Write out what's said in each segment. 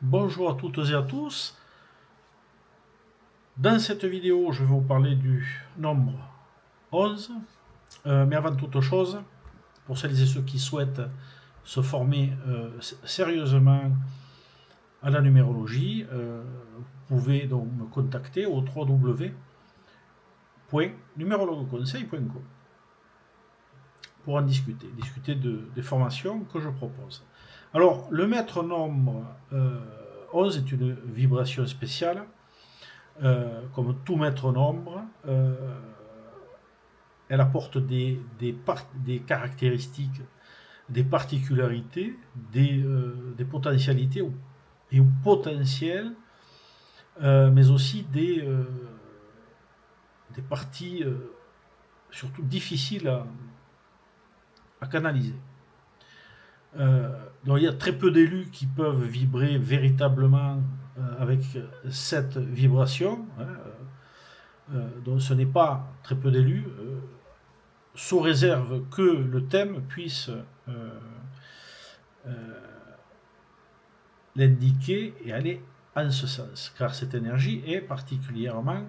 Bonjour à toutes et à tous. Dans cette vidéo, je vais vous parler du nombre 11. Mais avant toute chose, pour celles et ceux qui souhaitent se former sérieusement à la numérologie, vous pouvez donc me contacter au www.numérologueconseil.com pour en discuter des formations que je propose. Alors, le maître nombre 11 est une vibration spéciale. Comme tout maître nombre, elle apporte des caractéristiques, des particularités, des potentialités et ou potentiels, mais aussi des parties surtout difficiles à canaliser. Donc il y a très peu d'élus qui peuvent vibrer véritablement avec cette vibration. Donc ce n'est pas très peu d'élus, sous réserve que le thème puisse l'indiquer et aller en ce sens, car cette énergie est particulièrement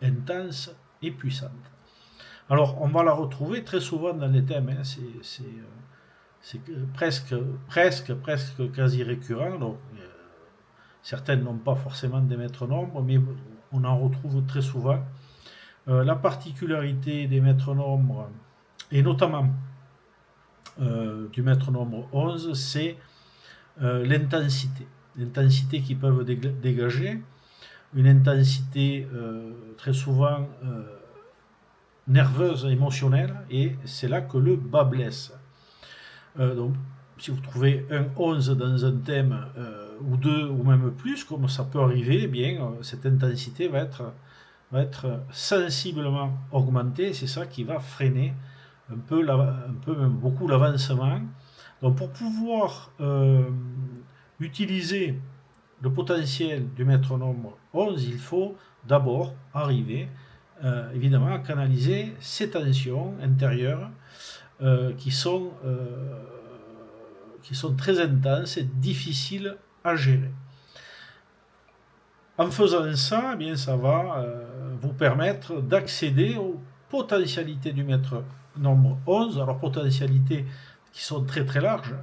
intense et puissante. Alors on va la retrouver très souvent dans les thèmes, hein. C'est presque quasi récurrent. Donc, certaines n'ont pas forcément des maîtres nombres, mais on en retrouve très souvent. La particularité des maîtres nombres, et notamment du maître nombre 11, c'est l'intensité. L'intensité qu'ils peuvent dégager, une intensité très souvent nerveuse, émotionnelle, et c'est là que le bas blesse. Donc, si vous trouvez un 11 dans un thème, ou deux, ou même plus, comme ça peut arriver, eh bien, cette intensité va être sensiblement augmentée. C'est ça qui va freiner un peu, même beaucoup l'avancement. Donc, pour pouvoir utiliser le potentiel du maître nombre 11, il faut d'abord arriver, évidemment, à canaliser ces tensions intérieures qui sont très intenses et difficiles à gérer. En faisant ça, eh bien, ça va vous permettre d'accéder aux potentialités du maître nombre 11. Alors, potentialités qui sont très très larges,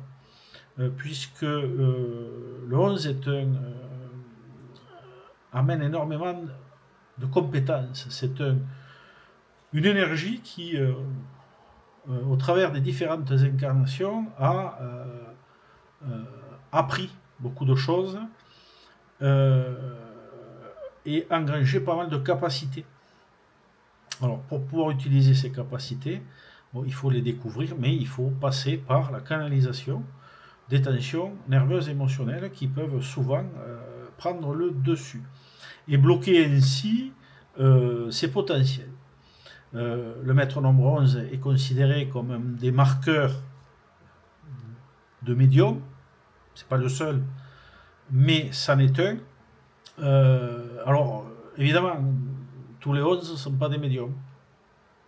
puisque le 11 amène énormément de compétences. C'est une énergie qui, au travers des différentes incarnations, a appris beaucoup de choses et engrangé pas mal de capacités. Alors, pour pouvoir utiliser ces capacités, bon, il faut les découvrir, mais il faut passer par la canalisation des tensions nerveuses et émotionnelles qui peuvent souvent prendre le dessus et bloquer ainsi ses potentiels. Le maître nombre 11 est considéré comme un des marqueurs de médium. C'est pas le seul, mais c'en est un. Alors, évidemment, tous les 11 ne sont pas des médiums.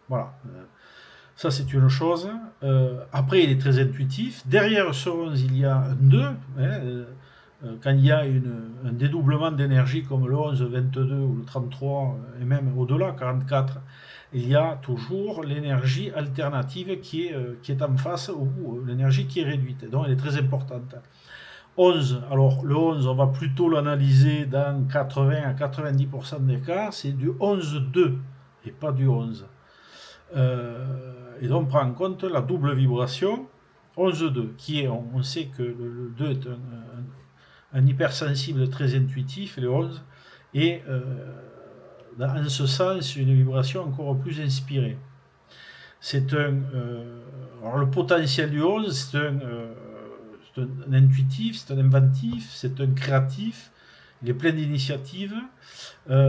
Voilà. Ça, c'est une chose. Après, il est très intuitif. Derrière ce 11, il y a un 2. Quand il y a un dédoublement d'énergie comme le 11, 22 ou le 33, et même au-delà, 44, il y a toujours l'énergie alternative qui est en face, ou l'énergie qui est réduite. Donc, elle est très importante. 11, alors le 11, on va plutôt l'analyser dans 80 à 90% des cas, c'est du 11-2 et pas du 11. Et donc on prend en compte la double vibration 11-2, qui est, on sait que le 2 est un hypersensible très intuitif, et le 11 est en ce sens une vibration encore plus inspirée. C'est alors le potentiel du 11, c'est un intuitif, c'est un inventif, c'est un créatif, il est plein d'initiatives,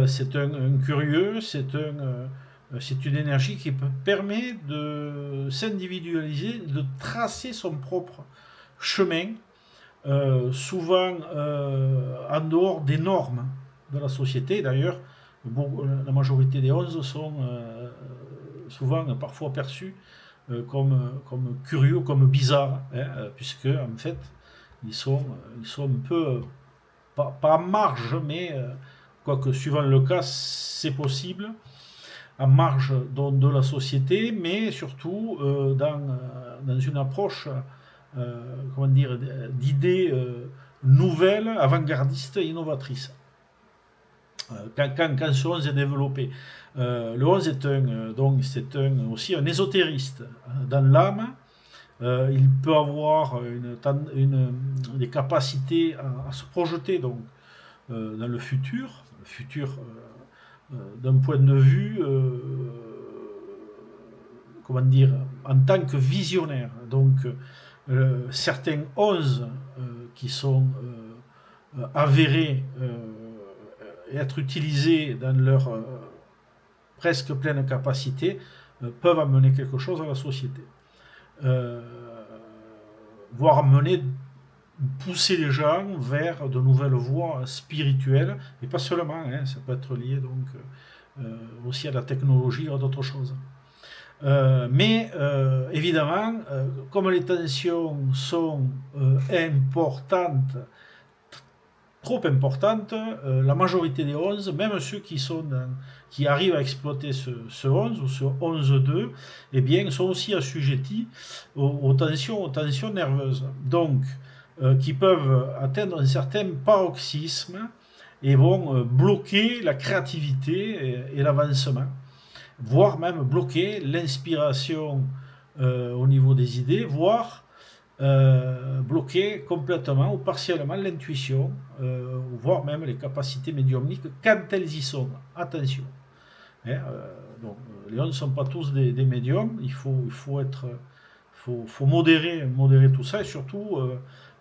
c'est un curieux, c'est une énergie qui permet de s'individualiser, de tracer son propre chemin, souvent en dehors des normes de la société. D'ailleurs, la majorité des 11 sont souvent parfois perçus comme curieux, comme bizarres, hein, puisque en fait ils sont un peu pas en marge, mais quoique suivant le cas, c'est possible, en marge de la société, mais surtout dans une approche, comment dire, d'idées nouvelles, avant-gardistes et innovatrices. Quand ce 11 est développé. Le 11 est c'est aussi un ésotériste dans l'âme. Il peut avoir des capacités à se projeter donc, dans le futur d'un point de vue, comment dire, en tant que visionnaire. Donc, certains 11 qui sont avérés être utilisés dans leur presque pleine capacité peuvent amener quelque chose à la société. Voire pousser les gens vers de nouvelles voies spirituelles, et pas seulement, hein, ça peut être lié donc aussi à la technologie ou à d'autres choses. Mais évidemment, comme les tensions sont importantes, trop importantes, la majorité des 11, même ceux qui arrivent à exploiter ce 11 ou ce 11-2, eh bien, sont aussi assujettis aux tensions nerveuses. Donc, qui peuvent atteindre un certain paroxysme et vont bloquer la créativité et l'avancement, voire même bloquer l'inspiration au niveau des idées, voire bloquer complètement ou partiellement l'intuition, voire même les capacités médiumniques quand elles y sont. Attention. Hein, donc, les 11 ne sont pas tous des médiums, il faut modérer tout ça et surtout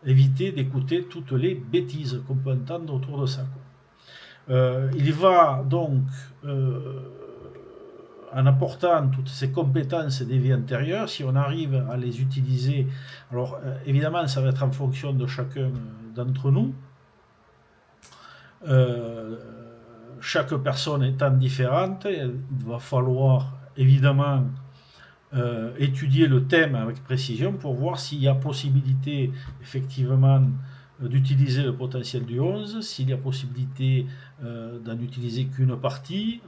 éviter d'écouter toutes les bêtises qu'on peut entendre autour de ça. Il va donc, en apportant toutes ces compétences des vies antérieures, si on arrive à les utiliser, alors évidemment ça va être en fonction de chacun d'entre nous, chaque personne étant différente, il va falloir évidemment étudier le thème avec précision pour voir s'il y a possibilité effectivement d'utiliser le potentiel du 11, s'il y a possibilité d'en utiliser qu'une partie,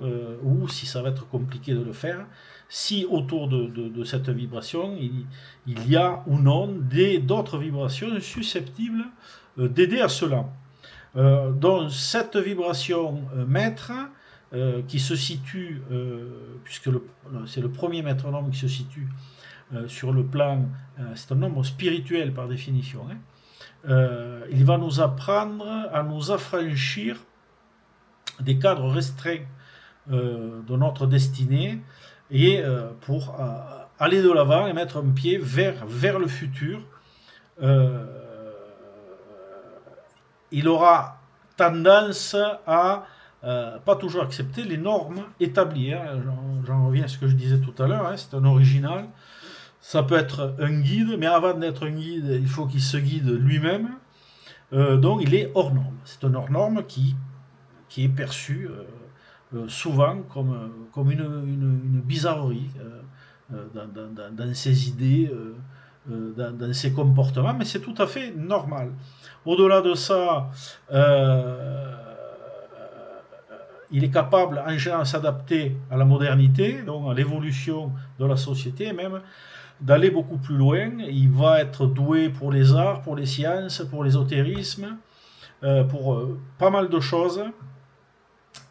ou si ça va être compliqué de le faire, si autour de cette vibration, il y a ou non d'autres vibrations susceptibles d'aider à cela. Donc cette vibration maître, qui se situe, puisque c'est le premier métronome qui se situe sur le plan, c'est un nombre spirituel par définition, hein. Il va nous apprendre à nous affranchir des cadres restreints de notre destinée et pour aller de l'avant et mettre un pied vers le futur. Il aura tendance à pas toujours accepter les normes établies. Hein. J'en reviens à ce que je disais tout à l'heure, hein. C'est un original. Ça peut être un guide, mais avant d'être un guide, il faut qu'il se guide lui-même. Donc il est hors norme. C'est un hors norme qui est perçu souvent comme une bizarrerie dans ses idées, dans ses comportements, mais c'est tout à fait normal. Au-delà de ça, il est capable en général de s'adapter à la modernité, donc à l'évolution de la société, même d'aller beaucoup plus loin. Il va être doué pour les arts, pour les sciences, pour l'ésotérisme, pour pas mal de choses.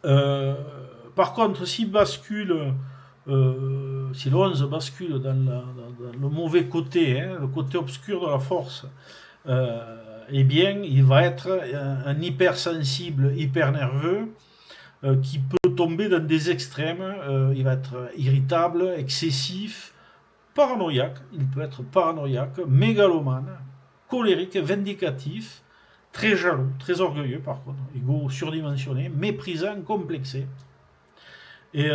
Par contre, s'il bascule, si le 11 bascule dans le mauvais côté, hein, le côté obscur de la force, eh bien, il va être un hypersensible, hyper nerveux, qui peut tomber dans des extrêmes. Il va être irritable, excessif, paranoïaque. Il peut être paranoïaque, mégalomane, colérique, vindicatif, très jaloux, très orgueilleux par contre, égo surdimensionné, méprisant, complexé. Et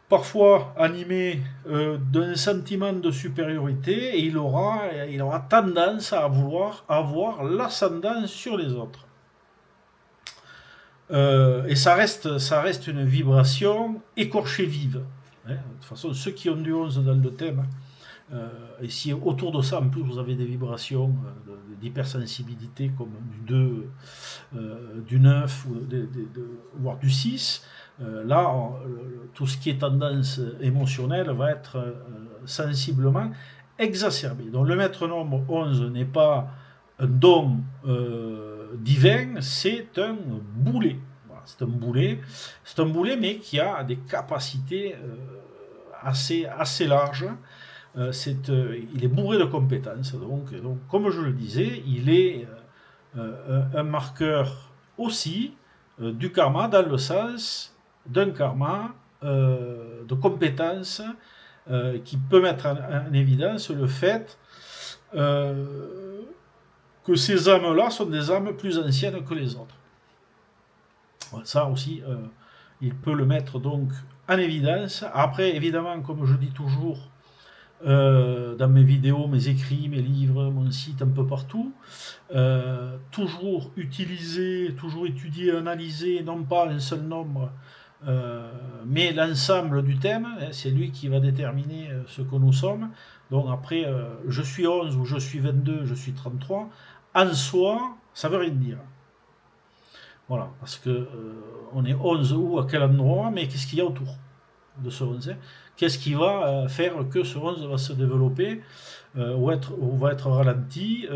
parfois animé d'un sentiment de supériorité, et il aura tendance à vouloir avoir l'ascendant sur les autres. Et ça reste une vibration écorchée vive. Hein. De toute façon, ceux qui ont du 11 dans le thème Et si autour de ça, en plus, vous avez des vibrations d'hypersensibilité comme du 2, du 9, voire du 6, là, tout ce qui est tendance émotionnelle va être sensiblement exacerbé. Donc le maître nombre 11 n'est pas un don divin, c'est un boulet. Voilà, c'est un boulet, mais qui a des capacités assez larges. Il est bourré de compétences. Donc, comme je le disais, il est un marqueur aussi du karma dans le sens d'un karma de compétences qui peut mettre en évidence le fait que ces âmes-là sont des âmes plus anciennes que les autres. Ça aussi, il peut le mettre donc en évidence. Après, évidemment, comme je dis toujours, dans mes vidéos, mes écrits, mes livres, mon site, un peu partout, toujours utiliser, toujours étudier, analyser, non pas un seul nombre, mais l'ensemble du thème, hein, c'est lui qui va déterminer ce que nous sommes. Donc après, je suis 11 ou je suis 22, je suis 33, en soi, ça veut rien dire. Voilà, parce que on est 11 ou à quel endroit, mais qu'est-ce qu'il y a autour de ce 11 hein? Qu'est-ce qui va faire que ce 11 va se développer ou va être ralenti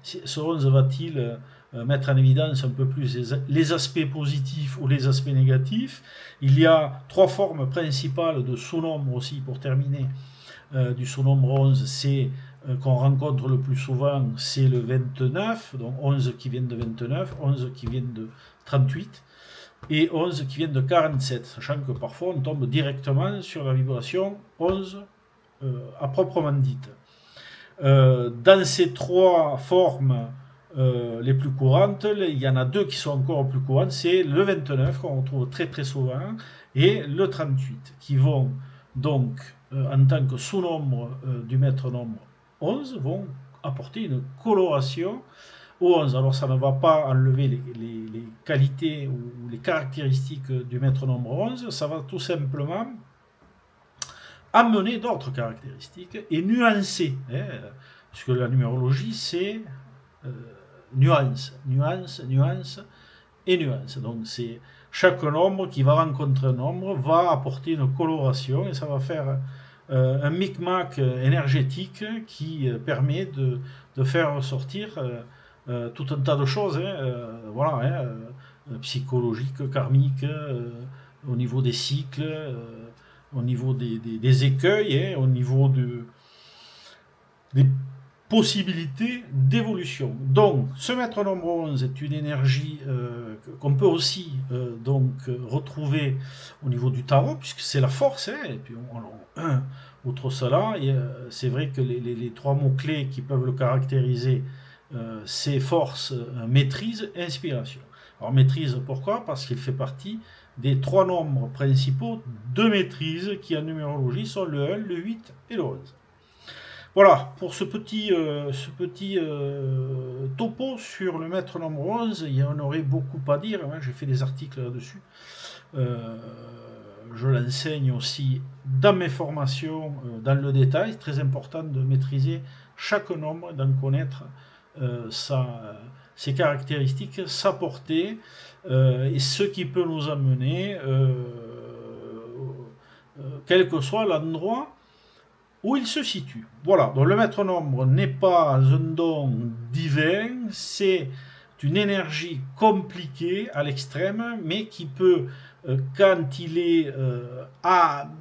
ce 11 va-t-il mettre en évidence un peu plus les aspects positifs ou les aspects négatifs? Il y a 3 formes principales de sous-nombre aussi, pour terminer, du sous-nombre 11, c'est qu'on rencontre le plus souvent, c'est le 29, donc 11 qui viennent de 29, 11 qui viennent de 38, et 11 qui viennent de 47, sachant que parfois on tombe directement sur la vibration 11 à proprement dite. Dans ces 3 formes les plus courantes, il y en a 2 qui sont encore plus courantes, c'est le 29 qu'on retrouve très très souvent, et le 38, qui vont donc, en tant que sous-nombre du maître nombre 11, vont apporter une coloration au 11. Alors ça ne va pas enlever les qualités ou les caractéristiques du maître nombre 11, ça va tout simplement amener d'autres caractéristiques et nuancer, hein, puisque la numérologie c'est nuance, nuance, nuance et nuance. Donc c'est chaque nombre qui va rencontrer un nombre va apporter une coloration et ça va faire un micmac énergétique qui permet de faire ressortir tout un tas de choses, hein, voilà, hein, psychologiques, karmiques, au niveau des cycles, au niveau des écueils, hein, au niveau des possibilités d'évolution. Donc, ce maître nombre 11 est une énergie qu'on peut aussi donc retrouver au niveau du tarot, puisque c'est la force, hein, et puis outre cela, c'est vrai que les 3 mots-clés qui peuvent le caractériser, c'est force, maîtrise, inspiration. Alors maîtrise, pourquoi? Parce qu'il fait partie des 3 nombres principaux de maîtrise qui en numérologie sont le 1, le 8 et le 11. Voilà, pour ce petit topo sur le maître nombre 11, il y en aurait beaucoup à dire, hein, j'ai fait des articles là-dessus. Je l'enseigne aussi dans mes formations, dans le détail. C'est très important de maîtriser chaque nombre, d'en connaître ses caractéristiques, sa portée, et ce qui peut nous amener, quel que soit l'endroit où il se situe. Voilà, donc le maître nombre n'est pas un don divin, c'est une énergie compliquée à l'extrême, mais qui peut, quand il est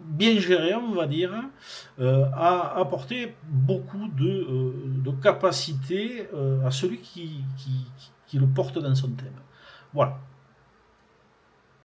bien géré, on va dire, apporter beaucoup de capacité à celui qui le porte dans son thème. Voilà.